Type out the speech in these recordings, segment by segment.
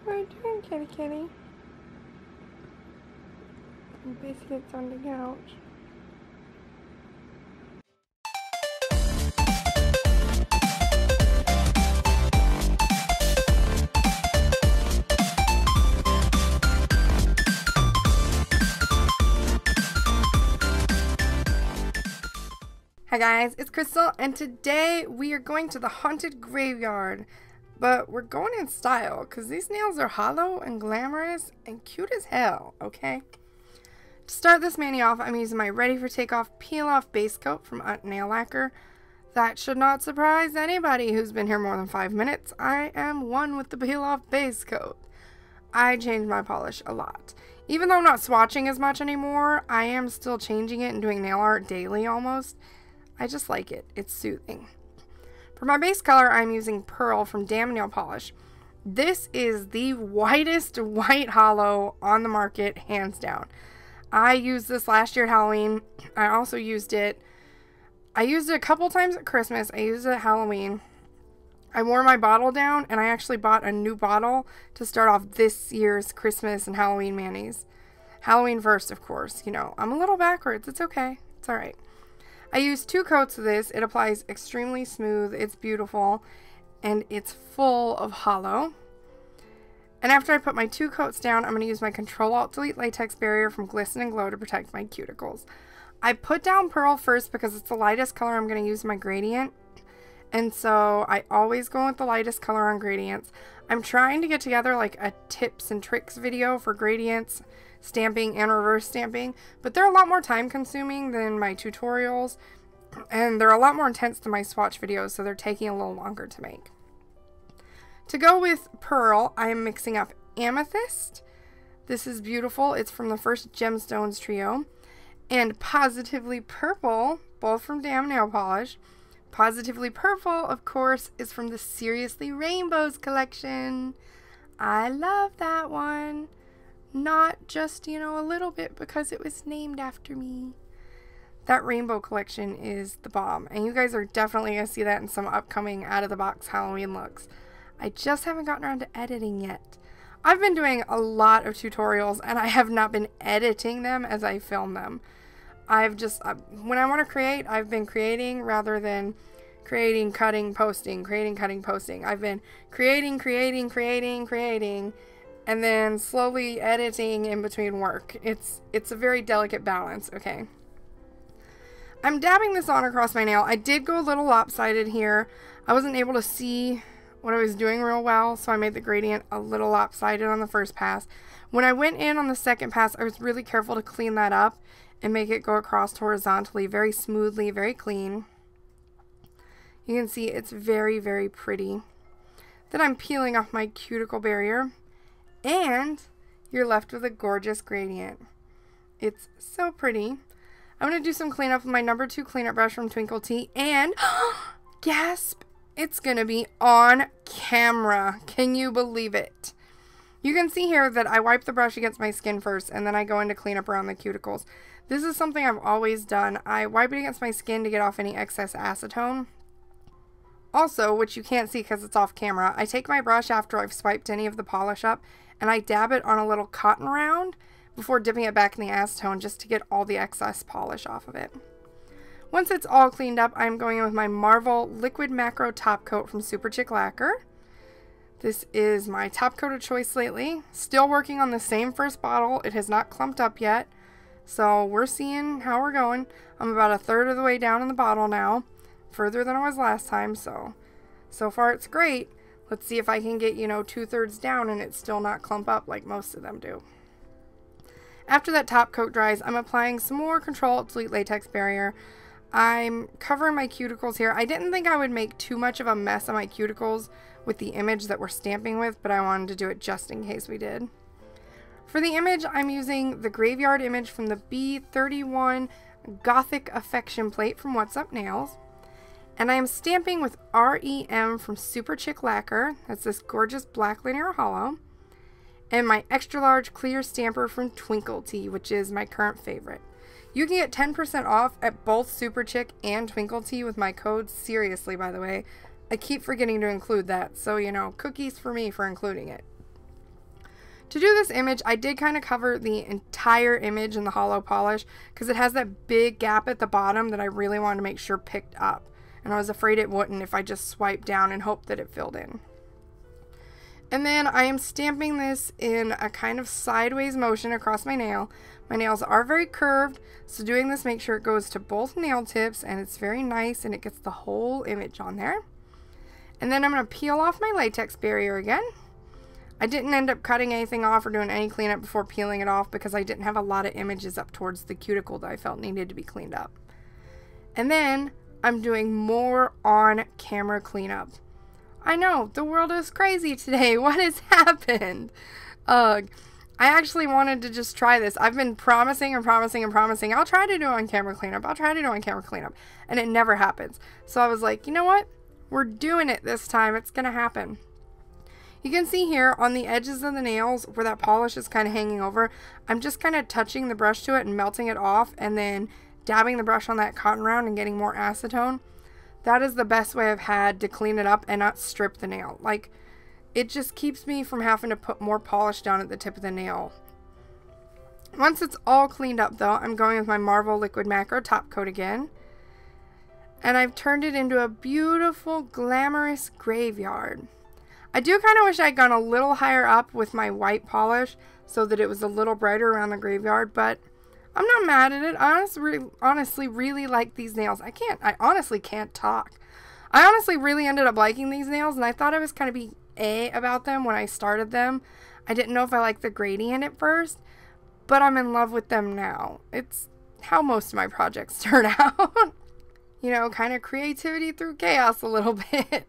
What are you doing, kitty kitty? Biscuits on the couch. Hi guys, it's Crystal, and today we are going to the haunted graveyard. But we're going in style, because these nails are hollow and glamorous and cute as hell, okay? To start this mani off, I'm using my Ready for Takeoff Peel Off Base Coat from UNT Nail Lacquer. That should not surprise anybody who's been here more than 5 minutes. I am one with the Peel Off Base Coat. I change my polish a lot. Even though I'm not swatching as much anymore, I am still changing it and doing nail art daily almost. I just like it. It's soothing. For my base color, I'm using Pearl from Damn Nail Polish. This is the whitest white hollow on the market, hands down. I used this last year at Halloween. I also used it a couple times at Christmas. I used it at Halloween. I wore my bottle down, and I actually bought a new bottle to start off this year's Christmas and Halloween manis. Halloween first, of course. You know, I'm a little backwards. It's okay. It's alright. I used 2 coats of this. It applies extremely smooth. It's beautiful. And it's full of hollow. And after I put my 2 coats down, I'm going to use my Control-Alt-Delete Latex Barrier from Glisten and Glow to protect my cuticles. I put down Pearl first because it's the lightest color I'm going to use in my gradient. And so I always go with the lightest color on gradients. I'm trying to get together like a tips and tricks video for gradients, stamping, and reverse stamping, but they're a lot more time consuming than my tutorials, and they're a lot more intense than my swatch videos, so they're taking a little longer to make. To go with Pearl, I am mixing up Amethyst. This is beautiful. It's from the first Gemstones trio. And Positively Purple, both from Damn Nail Polish. Positively Purple, of course, is from the Seriously Rainbows collection. I love that one. Not just, you know, a little bit because it was named after me. That rainbow collection is the bomb. And you guys are definitely going to see that in some upcoming out-of-the-box Halloween looks. I just haven't gotten around to editing yet. I've been doing a lot of tutorials, and I have not been editing them as I film them. When I want to create, I've been creating rather than creating, cutting, posting, creating, cutting, posting. I've been creating, and then slowly editing in between work. It's a very delicate balance, okay? I'm dabbing this on across my nail. I did go a little lopsided here. I wasn't able to see what I was doing real well, so I made the gradient a little lopsided on the first pass. When I went in on the second pass, I was really careful to clean that up and make it go across horizontally, very smoothly, very clean. You can see it's very, very pretty. Then I'm peeling off my cuticle barrier, and you're left with a gorgeous gradient. It's so pretty. I'm going to do some cleanup with my number 2 cleanup brush from Twinkle Tea, and gasp, it's going to be on camera. Can you believe it? You can see here that I wipe the brush against my skin first, and then I go into cleanup around the cuticles. This is something I've always done. I wipe it against my skin to get off any excess acetone. Also, which you can't see because it's off camera, I take my brush after I've swiped any of the polish up, and I dab it on a little cotton round before dipping it back in the acetone just to get all the excess polish off of it. Once it's all cleaned up, I'm going in with my Marvel Liquid Macro Top Coat from Super Chick Lacquer. This is my top coat of choice lately. Still working on the same first bottle. It has not clumped up yet, so we're seeing how we're going. I'm about a third of the way down in the bottle now, further than I was last time, so far it's great. Let's see if I can get, you know, 2/3 down and it still not clump up like most of them do. After that top coat dries, I'm applying some more Control-Alt-Delete Latex Barrier. I'm covering my cuticles here. I didn't think I would make too much of a mess of my cuticles with the image that we're stamping with, but I wanted to do it just in case we did. For the image, I'm using the Graveyard image from the B31 Gothic Affection Plate from What's Up Nails. And I am stamping with REM from Super Chick Lacquer. That's this gorgeous black linear hollow. And my extra large clear stamper from Twinkle Tea, which is my current favorite. You can get 10% off at both Super Chick and Twinkle Tea with my code. Seriously, by the way. I keep forgetting to include that, so, you know, cookies for me for including it. To do this image, I did kind of cover the entire image in the hollow polish because it has that big gap at the bottom that I really wanted to make sure picked up. And I was afraid it wouldn't if I just swiped down and hoped that it filled in. And then I am stamping this in a kind of sideways motion across my nail. My nails are very curved, so doing this makes sure it goes to both nail tips and it's very nice and it gets the whole image on there. And then I'm going to peel off my latex barrier again. I didn't end up cutting anything off or doing any cleanup before peeling it off because I didn't have a lot of images up towards the cuticle that I felt needed to be cleaned up. And then I'm doing more on-camera cleanup. I know, the world is crazy today. What has happened? Ugh. I actually wanted to just try this. I've been promising and promising and promising. I'll try to do on-camera cleanup. I'll try to do on-camera cleanup. And it never happens. So I was like, you know what? We're doing it this time. It's going to happen. You can see here on the edges of the nails where that polish is kind of hanging over, I'm just kind of touching the brush to it and melting it off and then dabbing the brush on that cotton round and getting more acetone. That is the best way I've had to clean it up and not strip the nail. Like, it just keeps me from having to put more polish down at the tip of the nail. Once it's all cleaned up though, I'm going with my Marvel Liquid Macro top coat again. And I've turned it into a beautiful, glamorous graveyard. I do kind of wish I'd gone a little higher up with my white polish so that it was a little brighter around the graveyard, but I'm not mad at it. I honestly really like these nails. I honestly can't talk. I honestly really ended up liking these nails, and I thought I was kind of being about them when I started them. I didn't know if I liked the gradient at first, but I'm in love with them now. It's how most of my projects turn out. You know, kind of creativity through chaos a little bit.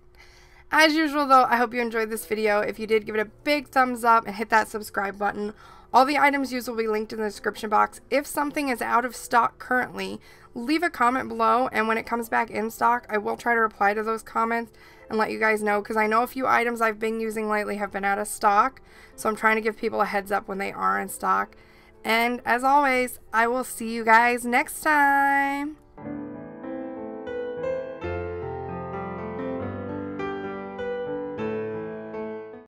As usual though, I hope you enjoyed this video. If you did, give it a big thumbs up and hit that subscribe button. All the items used will be linked in the description box. If something is out of stock currently, leave a comment below, and when it comes back in stock, I will try to reply to those comments and let you guys know, because I know a few items I've been using lately have been out of stock, so I'm trying to give people a heads up when they are in stock. And as always, I will see you guys next time.